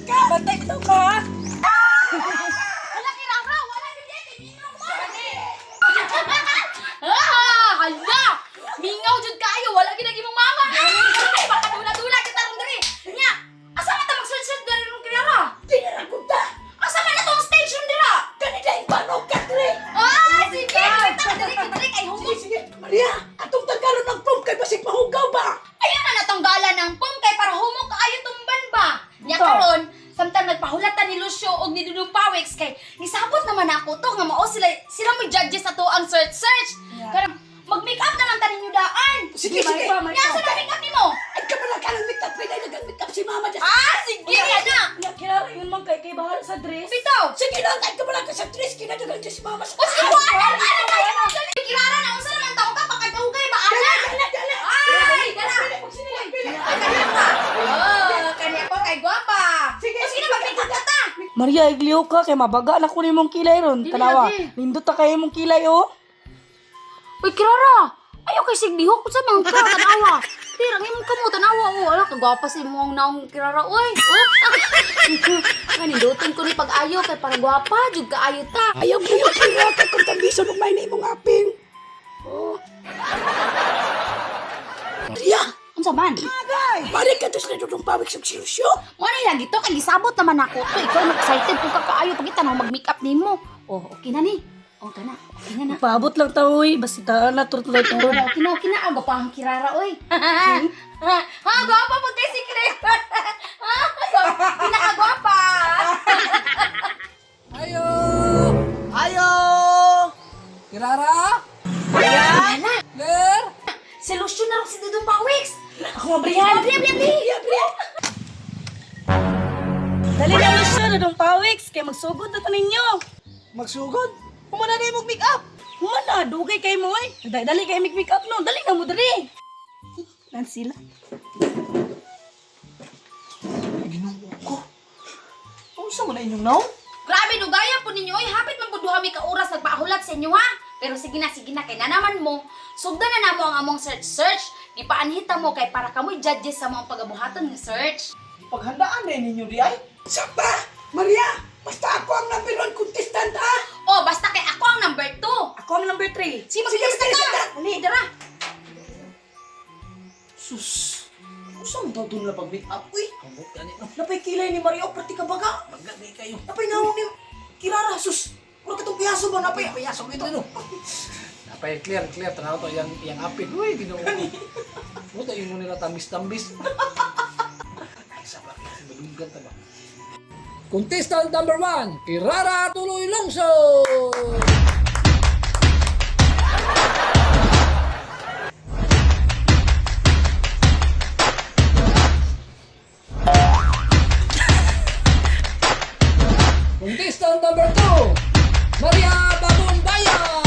Bantay ito ka! Wala Kirara! Wala ni Dede! Mingaw mo! Hala! Mingaw jud kayo! Wala ginagi mong mama! Ay! Baka dula-dula kita ron diri! Nya! Asa man ta mag-search diri ron Kirara? Di na nagunta! Asa man na tong station dira? Kanina yung panog ka, Dre! Ay! Sige! Kita diri kay humot! Sige, Maria! Atong tagalon ng prom kay basig mahugaw ba? Ayaw na natanggalan ng pong kay para humok kaayo tumban ba? Nya karon, samtang nagpahulatan ni Lucio og ni Dudong Pawex kay nisabot naman ako to nga mao sila mo judges sa to ang search. Yeah. Karang mag-make up na lang tanin yung daan. Sige, sige! Nya sa na make up nimo? Ay, kabala ka ng make-up! Pinay nag-make-up si Mama dyan! Ah, sige na. Kinara yun man kay bahala sa dress. Bitaw. Sige lang! Ay, kabala ka sa dress! Kinadagan dyan si Mama sa... O sige mo ana kayo. Kirara na unsa naman taong ka pakadugay ba ana? Dala! Ay, dala. Oh, kanya ko kay gwapa. Sige, O sige na mag-make up ka ta. Maria, igliw ka kay mabaga na kunin mong kilay ron. Dili Tanawa, lagi. nindot ta kayo mong kilay oh. Uy, Kirara! Ayaw kay sigbihok sa mga ka, tanawa. Tirang imong kamo, tanawa. Oh, ala, kagwapa sa imong naong Kirara. Uy, oh. Kanindutin ko ni pag-ayo kay para gwapa. Jud kaayo ta. Ayaw mo yung pinaka kung tambiso ng may na imong aping. Oh. Maria! Unsa man? Mari ka doon na Dudong Pawex sa silusyo. Mo na lagi to kay gisabot naman ako to. Ikaw na excited ko ka kaayo pagita na mag-make up nimo. Oh, okay na ni. Oh, kana. Okay na na. Paabot lang ta oy, basta ta na turtulay ta ron. Okay na. Aga pa ang Kirara, oy. Ha, gwapa po kay si Kirara. Pinakagwapa. Ayo! Ayo! Kirara? Hala, Claire? si Lucio na rin si Dudong Pawex. Ako mabrihan. Bli. Dali na mo siya, Dudong Pawex, kay magsugod na ta ninyo. Magsugod? Kumana na yung make up? Humana, dugay kay mo oy. Dali kay make up no, dali na mo diri. Nan sila. Ginoo ko. Ano mo na inyong now? Grabe, dugaya po ninyo. Oy, hapit man po duha mi ka oras nagpahulat sa inyo, ha? Pero sige na, kay nanaman mo. Sugda na namo ang among search. Gipaanhita mo kay para kamoy judges sa mga pagabuhatan ng search. Paghandaan na ninyo di ay? Sapa! Maria! Basta ako ang number 1 contestant, ha? Oh, basta kay ako ang number 2. Ako ang number 3. Sige, mag-lista ka. Dali. Dara. Sus! Usang daw doon na pag-make up? Uy! Kamot ka nito. Napay kilay ni Mario, pati ka baga. Magagay kayo. Napay naong ni Kirara, sus! Puro ka itong piyaso ba? Napay piyaso ko ito. Ano? Napay clear. Tanaw to yung apit. Uy, ginoo ko. Buto yung nila tambis-tambis. Ay, sabak. Malunggan ta ba? Contestant number 1, Kirara Tuloy Longso! Contestant number 2, Maria Babon Bayan!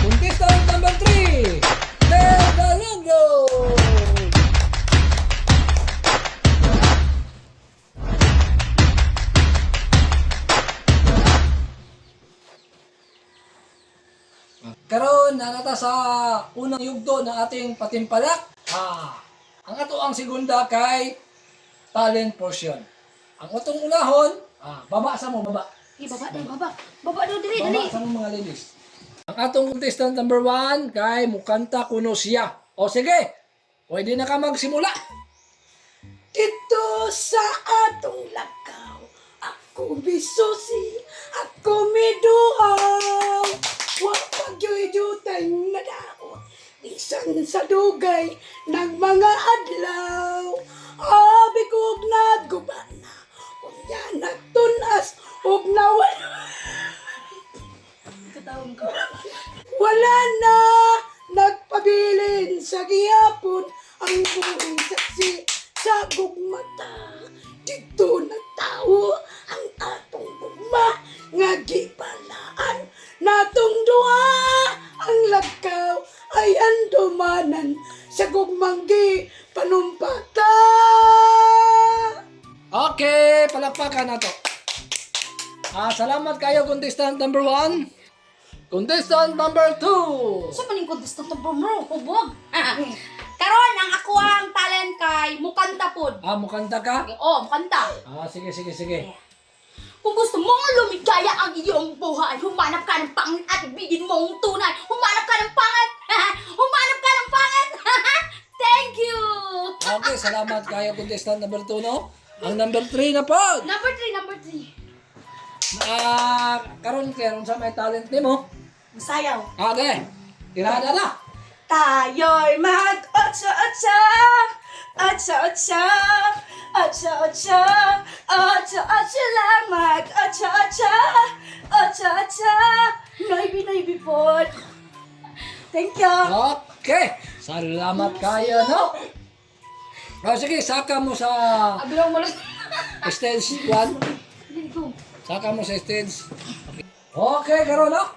Contestant number 3, Del Daluglo! Karon nanata sa unang yugto ng ating patimpalak. Ang ato ang segunda kay talent portion. Ang atong unahon, baba sa mo, baba. Baba daw. Baba daw, dali. Baba sa mo mga ladies. Ang atong contestant number 1 kay mukanta kuno siya. O sige, pwede na ka magsimula. Dito sa atong lakaw, ako bisusi, ako miduhaw. Wapag yoy-yutay nadaot, bisan sa dugay ng mga adlaw. Abi kog nagubana, kunya nagtunas, ug nawala. Wala na nagpabilin sa gihapon ang buong saksi sa gugmata. Dito nagtawo ang atong gugma nga gibalaan natong duha ang lakaw ay andumanan sa gugmang panumpata. Okay, palakpakan na to. Salamat kayo contestant number 1. Contestant number 2. So maning contestant ng bro, hubog. Karon ang ako ang talent kay mukanta pod. Mukanta ka? Oh, mukanta. Sige, sige, sige. Kung gusto mong lumigaya ang iyong buhay, humanap ka ng pangit at ibigin mo ang tunay. Humanap ka ng pangit. Humanap ka ng pangit. Thank you. Okay, salamat kayo contestant number 2, no? Ang number 3 na po. Number 3. Karon sa may talent nimo. Masayaw. Okay. Tirada na. Tayo'y mag-otso-otso, otso-otso, otso-otso, otso-otso lang, mag-otso-otso, otso-otso, noibi-noibi po. Thank you. Okay. Salamat kayo, no? Sige, saka mo sa Abilang mo lang. stage 1. Saka mo sa stage. Okay, karon no?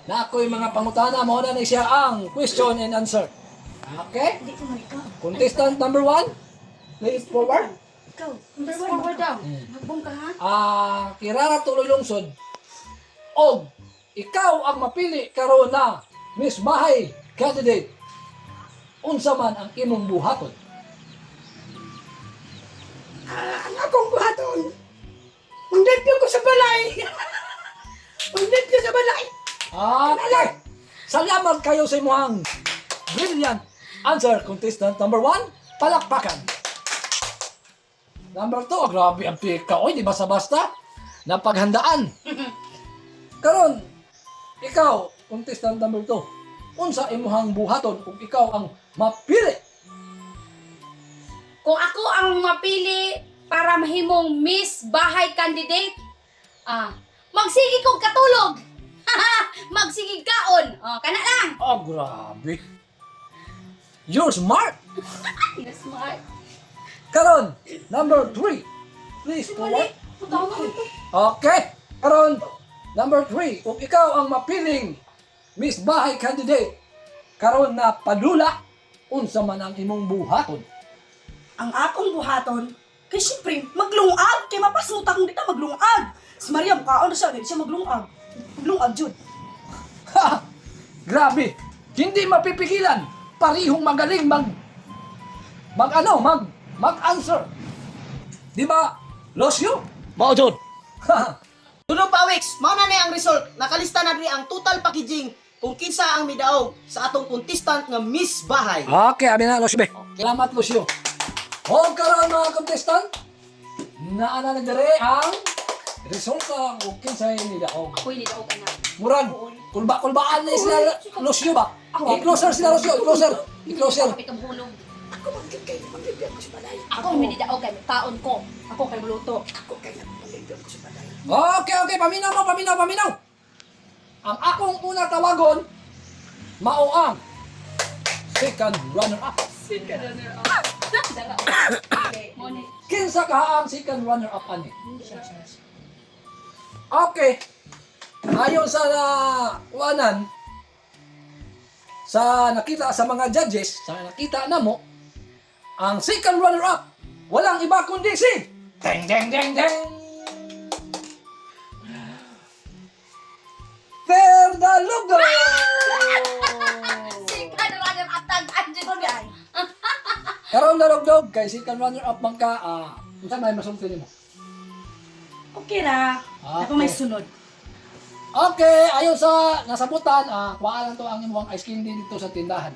Na ako'y mga pangutana mo na siya ang question and answer. Okay? Hindi ko ikaw. Contestant number 1. Please forward. Ikaw. Forward daw. Magbong ka ha. Kirara Tuloy Lungsod. Og ikaw ang mapili karon na Miss Bahay candidate. Unsa man ang imong buhaton? Ang akong buhaton. Magdadyo ko sa balay. Magdadyo sa balay. Okay. Salamat kayo sa imuhang brilliant answer, contestant number 1. Palakpakan. Number 2, grabe ang pika. Oy, di basta-basta. Napaghandaan. Karon, ikaw, contestant number 2. Unsa imuhang buhaton kung ikaw ang mapili? Kung ako ang mapili para mahimong Miss Bahay candidate, magsigi kong katulog. Magsigig kaon. Kana lang. Oh, grabe. You're smart. Yes, smart. Karon, number 3. Please forward. Okay. Karon, number 3. Kung ikaw ang mapiling Miss Bahay candidate, karon na padula, unsa man ang imong buhaton? Ang akong buhaton, kay siyempre, maglungag. Kay mapasutang di na maglungag. Si Maria, mukhaon na siya. Hindi siya maglungag. Maglungag, Jud. Ha! Grabe! Hindi mapipigilan. Parihong magaling mag-answer. Di ba, Losyo? Mao jud. Ha! Tunog pa weeks, mao na ni ang result. Nakalista na diri ang total packaging kung kinsa ang midaog sa atong contestant nga Miss Bahay. Okay, abi na, Losyo. Salamat, Losyo. O karon mga contestant, naana na dire ang resulta kung kinsay ni daog. Ako'y hindi daog anak. Murag, kulba-kulbaan na sila Losyo ba? I-closer sila Losyo, i-closer. Kapit ang hulog. Ako magdadyo ko sa balay. Ako hindi daog kay kaon ko. Ako kay muluto. Ako kaya magdadyo ko sa balay. Okay, paminaw. Ang akong una tawagon, mao ang second runner-up. Kinsa ka ang second runner-up ani? Okay. Ayon sa kuanan, sa nakita sa mga judges, sa nakita na mo, ang second runner-up, walang iba kundi si Deng Deng Deng Deng! Perdalugo! Sikan runner up tag anjud ay. Karon dalugdog kay second runner-up man ka, unsa may masulti nimo? Okay ra. Ako may sunod. Okay, ayon sa nasabutan, kuha lang to ang imong ice candy dito sa tindahan.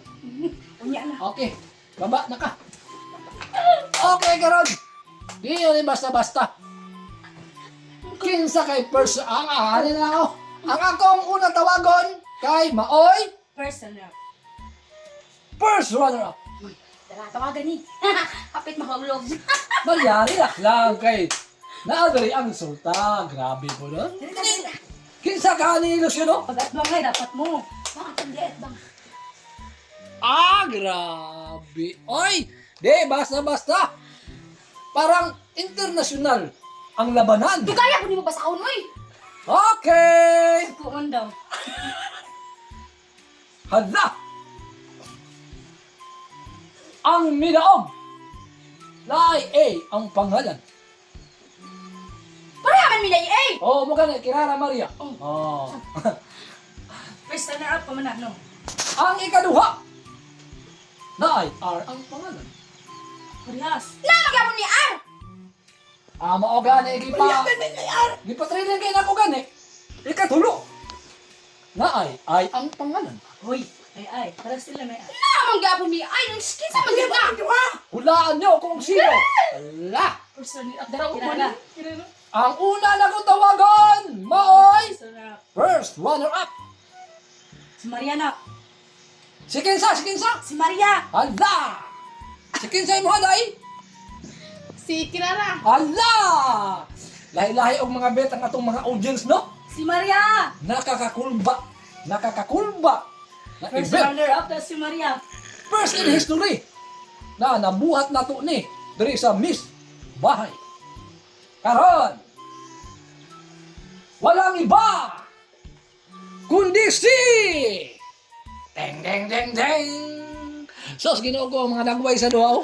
Unya na. Okay, baba na ka. Okay, karon. Di yan basta-basta. Kinsa kay person ano na ako. Ang akong unang tawagon kay Maoy, Personal. first runner-up. Dara tawagan ni. Kapit mahulog. Malyari lang kay naadari ang resulta. Grabe po no? Kinsa ka ni Lucio, no? Pag-atbang ay dapat mo. Bakit ang diet bang? Grabe. Oy, di, basta-basta. Parang internasyonal ang labanan. Di kaya ko ni mo basahon oy. Okay. Kuon daw. Hala. Ang midaog. Lai A ang pangalan. Pareha man mi na eh. Oh, mukha na, Kirara Maria. Oh. First runner-up ka man na, no? Ang ikaduha na ay R ang pangalan. Parehas. Na magyapon ni R. Mao gani gipa. Mayagan na niya yar. Gipatraining kay nako gani. Ikatulo na ay ang pangalan. Hoy, ay. Para sila na ay. Na magyapon ni ay nang skin sa Kaya magid ba na. ang duha? Hulaan niyo kung sino. Ala. First runner-up. Daraw ko Kirara. Ang una na ko tawagon maoy First runner-up. first runner-up. Si Mariana. Si Kinsa. Si Maria. Hala. Si Kinsa mo haday. Si Kirara. Hala. Lahi-lahi og mga bet ang atong mga audience no. Si Maria. Nakakakulba na First event. runner-up na si Maria. First in history na nabuhat na to ni diri sa Miss Bahay. Karon, walang iba kundi si Deng deng deng deng. Sos Ginoo ko mga nagway sa duha.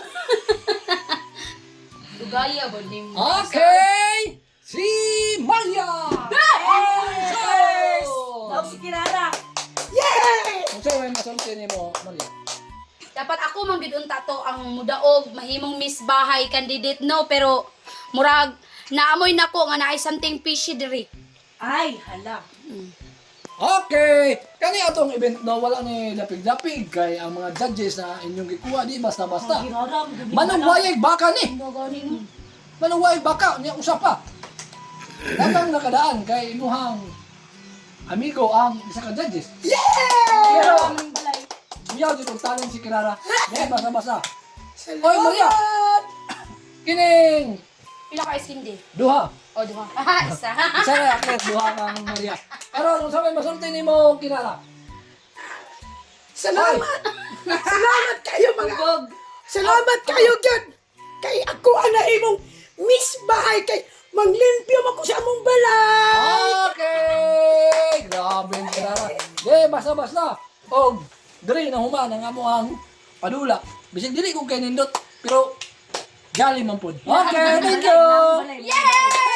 Dugaya ba ni mo? Okay, si Maria. Yes! So, Daw si Kirara. kung sa'yo may masulti ni mo, Maria. Dapat ako man gid unta to ang mudaog mahimong Miss Bahay candidate no pero murag naamoy nako nga naay something fishy diri. Ay, hala. Okay, kani atong event no wala ni lapig-lapig kay ang mga judges na inyong gikuha di basta-basta. Kirara. Manungwayag baka ni. Gagani mo. Manungwayag baka niya usap pa. Datang nakadaan kay imuhang amigo ang isa ka judges. Pero Miyaw di kong talent si Kirara. Di basta-basta. Oy Maria. Kining Pila ka skin di? duha. O duha. Isa. Isa na akit duha kang Maria. Pero kung sa may masulti ni mo Kirara. Salamat. Salamat kayo mga. Salamat kayo gyud. Kay ako ana imong Miss Bahay kay manglimpyo man ko sa among balay. Okay! Grabe ang Kirara. Di, basta-basta. O, diri na human ang amuang padula. Bisig dili kong kay nindot, pero gali man po. Okay, thank you! Yay!